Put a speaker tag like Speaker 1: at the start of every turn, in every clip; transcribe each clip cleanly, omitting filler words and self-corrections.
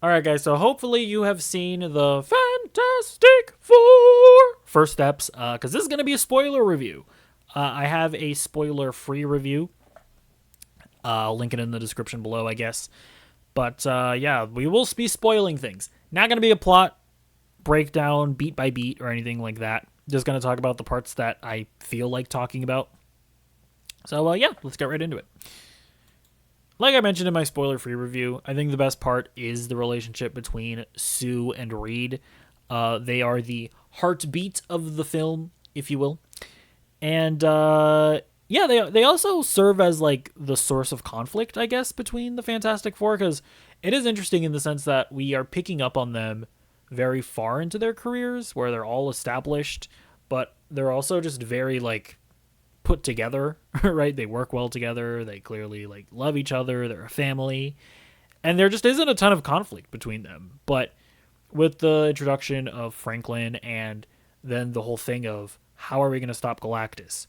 Speaker 1: All right, guys. So hopefully you have seen the Fantastic Four first steps, because this is going to be a spoiler review. I have a spoiler-free review. I'll link it in the description below, I guess. But yeah, we will be spoiling things. Not going to be a plot breakdown beat by beat or anything like that. Just going to talk about the parts that I feel like talking about. So yeah, let's get right into it. Like I mentioned in my spoiler free review, I think the best part is the relationship between Sue and Reed. They are the heartbeat of the film, if you will. And yeah, they also serve as like the source of conflict, I guess, between the Fantastic Four, because it is interesting in the sense that we are picking up on them very far into their careers, where they're all established, but they're also just very like put together, right? They work well together. They clearly like love each other. They're a family, and there just isn't a ton of conflict between them. But with the introduction of Franklin and then the whole thing of how are we going to stop Galactus?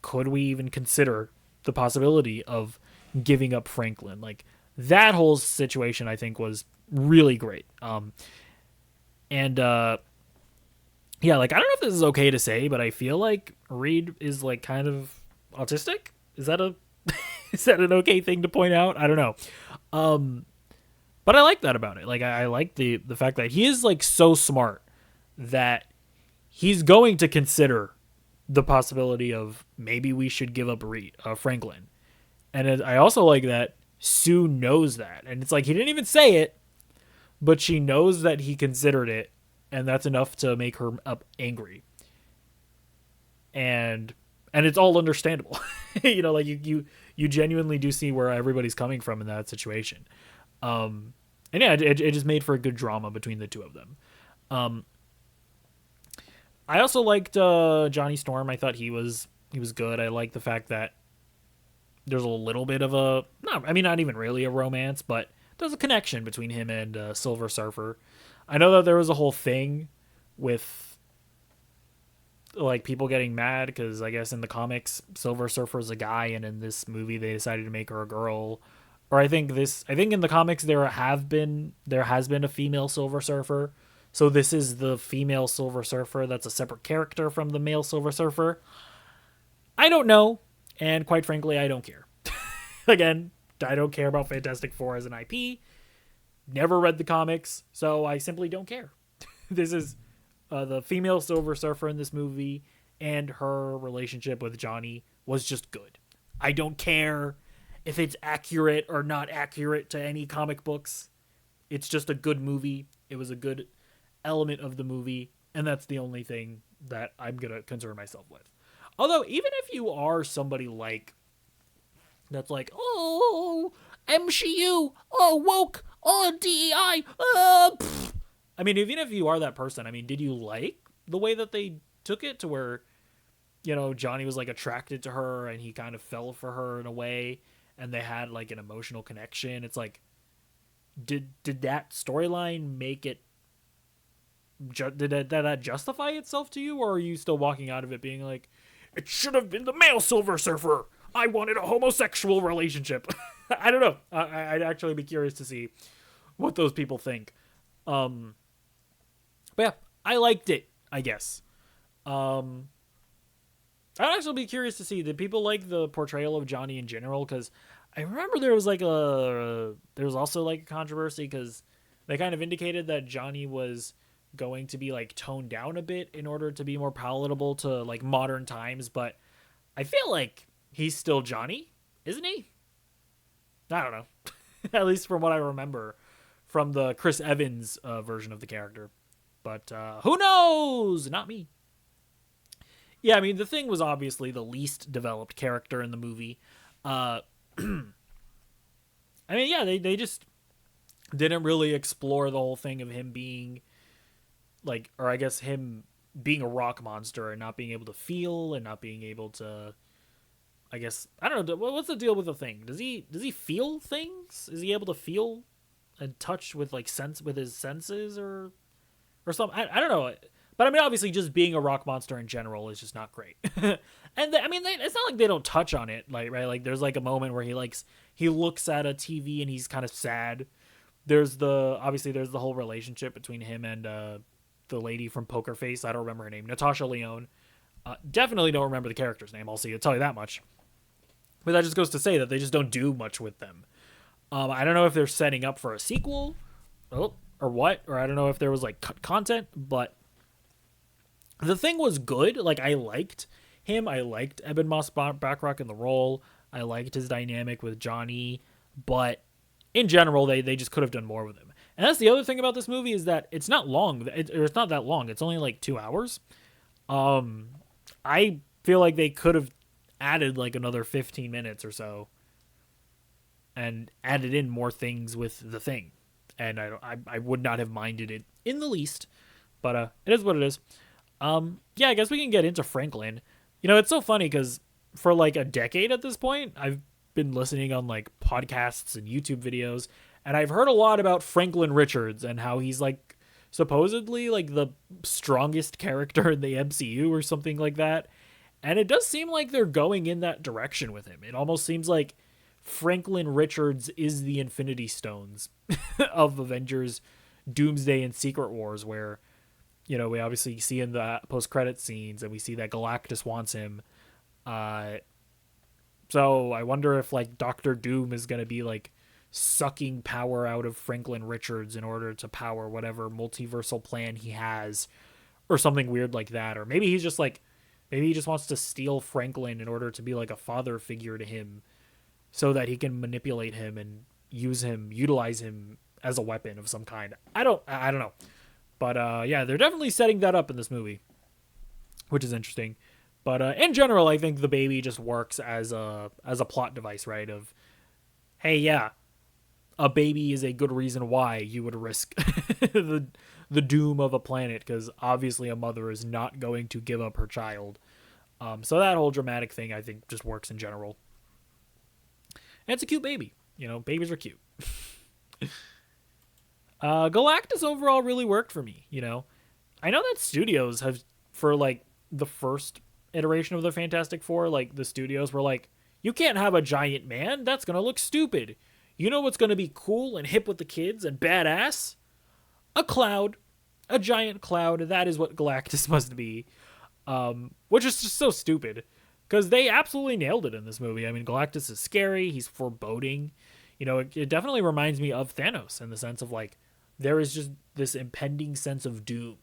Speaker 1: Could we even consider the possibility of giving up Franklin? Like that whole situation, I think was really great. And yeah, like I don't know if this is okay to say, but I feel like Reed is like kind of autistic. Is that a is that an okay thing to point out? I don't know. Um, but I like that about it. Like I like the fact that he is like so smart that he's going to consider the possibility of maybe we should give up Reed, Franklin. And I also like that Sue knows that, and it's like he didn't even say it, but she knows that he considered it, and that's enough to make her up angry. And it's all understandable. Like you genuinely do see where everybody's coming from in that situation. And yeah, it just made for a good drama between the two of them. Um, I also liked Johnny Storm. I thought he was good. I like the fact that there's a little bit of a not even really a romance, but there's a connection between him and Silver Surfer. I know that there was a whole thing with like people getting mad because I guess in the comics Silver Surfer is a guy, and in this movie they decided to make her a girl. Or I think in the comics there has been a female Silver Surfer. So this is the female Silver Surfer that's a separate character from the male Silver Surfer. I don't know, and quite frankly, I don't care. Again, I don't care about Fantastic Four as an IP. Never read the comics, so I simply don't care. This is the female Silver Surfer in this movie, and her relationship with Johnny was just good. I don't care if it's accurate or not accurate to any comic books. It's just a good movie. It was a good element of the movie, and that's the only thing that I'm going to concern myself with. Although, even if you are somebody like that's like, oh, MCU, oh, woke, oh, DEI, I mean, even if you are that person, I mean, did you like the way that they took it to where, Johnny was like attracted to her and he kind of fell for her in a way and they had like an emotional connection? It's like, did that storyline make it, did that justify itself to you? Or are you still walking out of it being like, it should have been the male Silver Surfer? I wanted a homosexual relationship. I don't know. I'd actually be curious to see what those people think. Um, but yeah, I liked it, I guess. Um, I'd actually be curious to see, did people like the portrayal of Johnny in general? Because I remember there was also like a controversy because they kind of indicated that Johnny was going to be like toned down a bit in order to be more palatable to like modern times, but I feel like he's still Johnny, isn't he? I don't know. At least from what I remember from the Chris Evans version of the character. But who knows? Not me. Yeah, I mean, the Thing was obviously the least developed character in the movie. Uh, I mean, yeah, they just didn't really explore the whole thing of him being like, or I guess him being a rock monster and not being able to feel and not being able to. I guess I don't know. What's the deal with the Thing? Does he feel things? Is he able to feel and touch with like sense with his senses or something? I don't know. But I mean, obviously, just being a rock monster in general is just not great. And I mean, it's not like they don't touch on it, like right. Like there's like a moment where he looks at a TV and he's kind of sad, there's the whole relationship between him and the lady from Poker Face. I don't remember her name. Natasha Lyonne. Definitely don't remember the character's name. I'll tell you that much. But that just goes to say that they just don't do much with them. I don't know if they're setting up for a sequel, or what, or I don't know if there was like cut content, but the thing was good. Like, I liked him. I liked Ebon Moss-Bachrach in the role. I liked his dynamic with Johnny, but in general, they just could have done more with him. And that's the other thing about this movie is that it's not long. It's not that long. It's only like 2 hours. I feel like they could have added like another 15 minutes or so and added in more things with the Thing. And I would not have minded it in the least, but it is what it is. Yeah, I guess we can get into Franklin. You know, it's so funny because for like a decade at this point, I've been listening on like podcasts and YouTube videos, and I've heard a lot about Franklin Richards and how he's like supposedly like the strongest character in the MCU or something like that. And it does seem like they're going in that direction with him. It almost seems like Franklin Richards is the Infinity Stones of Avengers, Doomsday, and Secret Wars, where, you know, we obviously see in the post-credit scenes and we see that Galactus wants him. So I wonder if like Doctor Doom is going to be like sucking power out of Franklin Richards in order to power whatever multiversal plan he has, or something weird like that. Or maybe he just wants to steal Franklin in order to be like a father figure to him so that he can manipulate him and utilize him as a weapon of some kind. I don't know. But yeah, they're definitely setting that up in this movie, which is interesting. But in general, I think the baby just works as a plot device, right? Of, hey, yeah, a baby is a good reason why you would risk the doom of a planet, because obviously a mother is not going to give up her child. So that whole dramatic thing, I think, just works in general. And it's a cute baby. You know, babies are cute. Galactus overall really worked for me, you know. I know that studios have, for like the first iteration of the Fantastic Four, like the studios were like, you can't have a giant man, that's gonna look stupid. You know what's gonna be cool and hip with the kids and badass? A cloud. A giant cloud. That is what Galactus must be. Which is just so stupid, because they absolutely nailed it in this movie. I mean, Galactus is scary, he's foreboding. You know, it definitely reminds me of Thanos in the sense of like, there is just this impending sense of doom,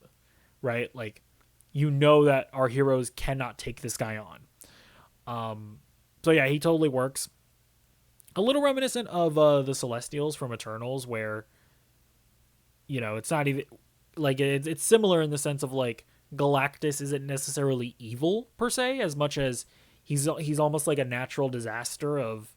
Speaker 1: right? Like, you know that our heroes cannot take this guy on. So yeah, he totally works. A little reminiscent of the Celestials from Eternals, where, you know, it's not even like it's similar in the sense of like Galactus isn't necessarily evil per se, as much as he's almost like a natural disaster of,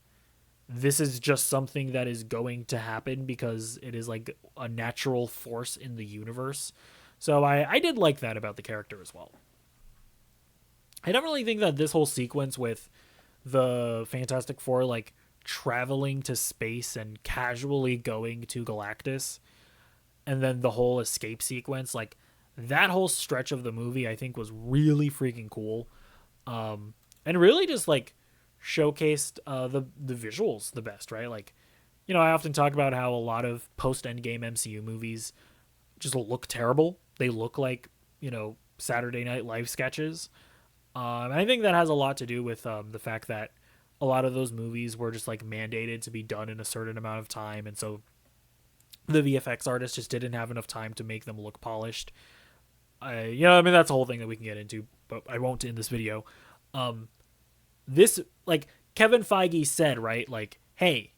Speaker 1: this is just something that is going to happen because it is like a natural force in the universe. So I did like that about the character as well. I definitely think that this whole sequence with the Fantastic Four like traveling to space and casually going to Galactus, and then the whole escape sequence, like that whole stretch of the movie I think was really freaking cool. And really just like showcased the visuals the best, right? Like, you know, I often talk about how a lot of post-Endgame MCU movies just look terrible. They look like, you know, Saturday Night Live sketches. And I think that has a lot to do with the fact that a lot of those movies were just like mandated to be done in a certain amount of time, and so the VFX artists just didn't have enough time to make them look polished. You know, I mean, that's a whole thing that we can get into, but I won't in this video. This, like, Kevin Feige said, right, like, hey,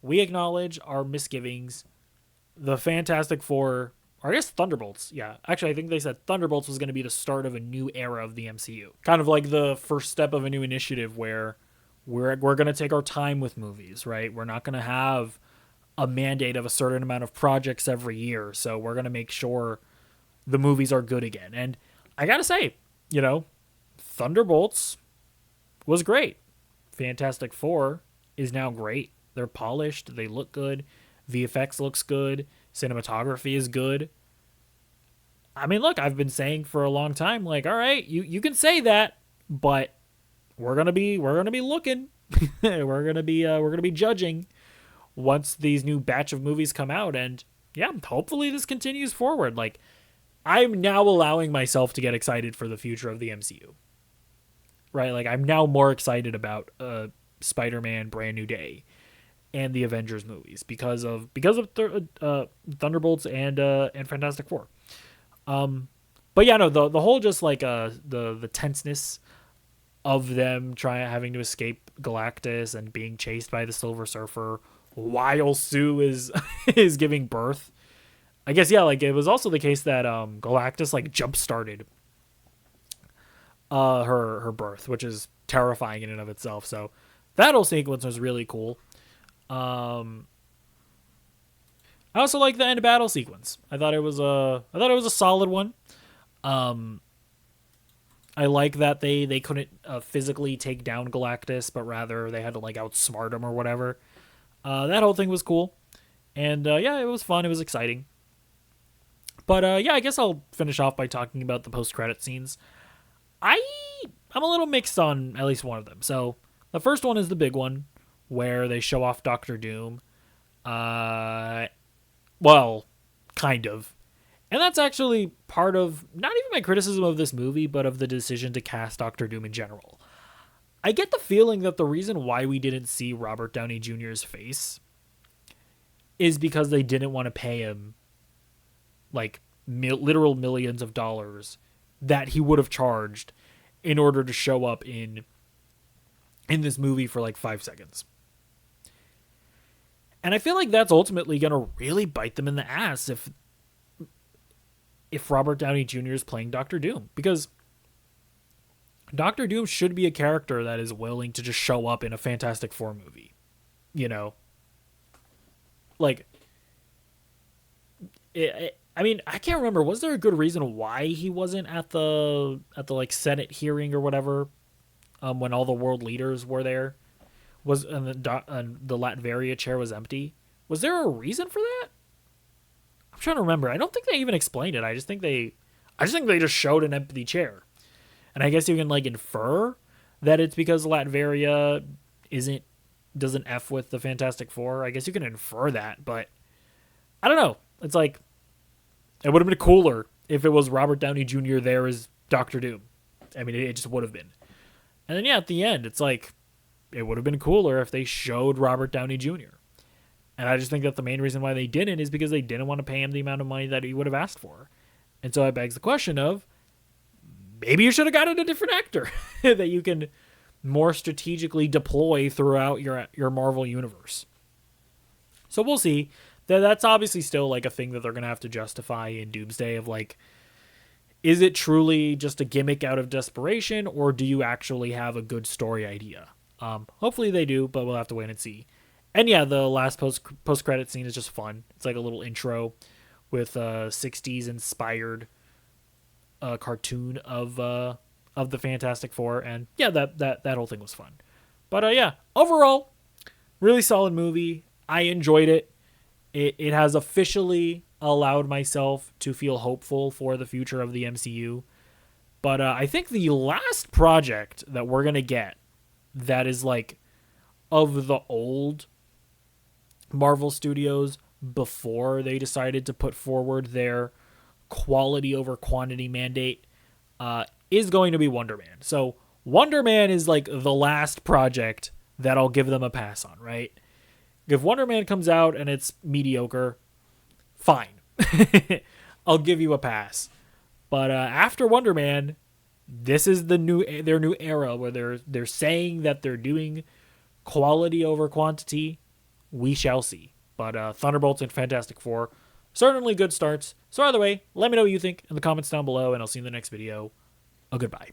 Speaker 1: we acknowledge our misgivings. The Fantastic Four, or I guess Thunderbolts, yeah. Actually, I think they said Thunderbolts was going to be the start of a new era of the MCU. Kind of like the first step of a new initiative where we're going to take our time with movies, right? We're not going to have a mandate of a certain amount of projects every year, so we're going to make sure the movies are good again. And I got to say, you know, Thunderbolts was great. Fantastic Four is now great. They're polished. They look good. VFX looks good. Cinematography is good. I mean, look, I've been saying for a long time, like, all right, you can say that, but we're gonna be looking. we're gonna be judging. once these new batch of movies come out. And yeah, hopefully this continues forward. Like, I'm now allowing myself to get excited for the future of the MCU. Right? Like, I'm now more excited about Spider-Man Brand New Day and the Avengers movies because of Thunderbolts and Fantastic Four. But yeah, no, the whole just like the tenseness of them having to escape Galactus and being chased by the Silver Surfer while Sue is is giving birth. I guess yeah, like it was also the case that Galactus like jump started her birth, which is terrifying in and of itself. So that whole sequence was really cool. I also like the end battle sequence. I thought it was a solid one. I like that they couldn't physically take down Galactus, but rather they had to like outsmart him or whatever. That whole thing was cool, and yeah, it was fun. It was exciting. But yeah, I guess I'll finish off by talking about the post-credit scenes. I'm a little mixed on at least one of them. So the first one is the big one where they show off Doctor Doom. Well, kind of. And that's actually part of not even my criticism of this movie, but of the decision to cast Doctor Doom in general. I get the feeling that the reason why we didn't see Robert Downey Jr.'s face is because they didn't want to pay him like literal millions of dollars that he would have charged in order to show up in this movie for like 5 seconds. And I feel like that's ultimately going to really bite them in the ass if Robert Downey Jr. is playing Doctor Doom, because Doctor Doom should be a character that is willing to just show up in a Fantastic Four movie. You know? Like, I mean, I can't remember. Was there a good reason why he wasn't at the like Senate hearing or whatever when all the world leaders were there? And the Latveria chair was empty. Was there a reason for that? I'm trying to remember. I don't think they even explained it. I just think they just showed an empty chair. And I guess you can like infer that it's because Latveria doesn't F with the Fantastic Four. I guess you can infer that, but I don't know. It's like it would have been cooler if it was Robert Downey Jr. there as Doctor Doom. I mean, it just would have been. And then yeah, at the end, it's like it would have been cooler if they showed Robert Downey Jr. And I just think that the main reason why they didn't is because they didn't want to pay him the amount of money that he would have asked for. And so it begs the question of, maybe you should have gotten a different actor that you can more strategically deploy throughout your Marvel universe. So we'll see. That's obviously still like a thing that they're going to have to justify in Doomsday of like, is it truly just a gimmick out of desperation, or do you actually have a good story idea? Hopefully they do, but we'll have to wait and see. And yeah, the last post-credit scene is just fun. It's like a little intro with 60s inspired cartoon of the Fantastic Four, and yeah, that whole thing was fun. But yeah, overall, really solid movie. I enjoyed it. It has officially allowed myself to feel hopeful for the future of the MCU. But I think the last project that we're gonna get that is like of the old Marvel Studios before they decided to put forward their quality over quantity mandate is going to be Wonder Man. So Wonder Man is like the last project that I'll give them a pass on, right? If Wonder Man comes out and it's mediocre, fine. I'll give you a pass. But after Wonder Man, this is their new era where they're saying that they're doing quality over quantity. We shall see. But Thunderbolts and Fantastic Four, certainly good starts. So either way, let me know what you think in the comments down below, and I'll see you in the next video. Goodbye.